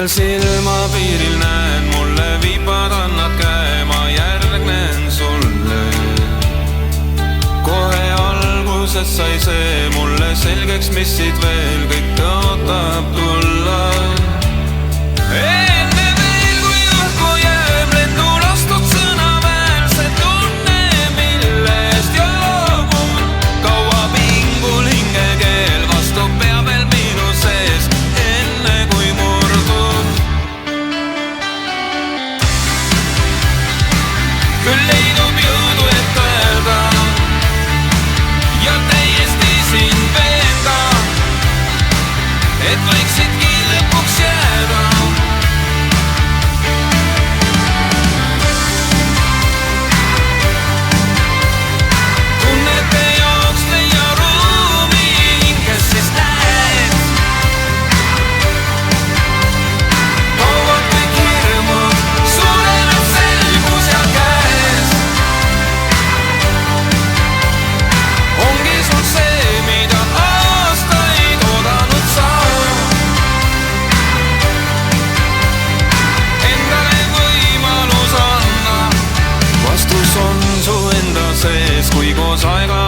kindel silmapiiril näen, mulle vipad annad käe, ma järgnen sulle. Kohe alguses sai see mulle selgeks, mis siit veel kõik tõotab tulla. Enne veel kui õhku jääb lendu lastud sõnaväel, see tunne, millest joobun. Kaua pingul hingekeel vastu pea veel minu sees, enne kui murdub. Küll leidub jõudu, et öelda ja täiesti sind veenda, et võiksidki lõpuks jääda. Tunnete jaoks leia ruumi, kes siis näed. Kauad kõik hirmud, suureneb selgus ja käes. Ongi sul see, mida aastaid oodanud sa. Endale võimalus anna, vastus on su enda sees, kui koos aega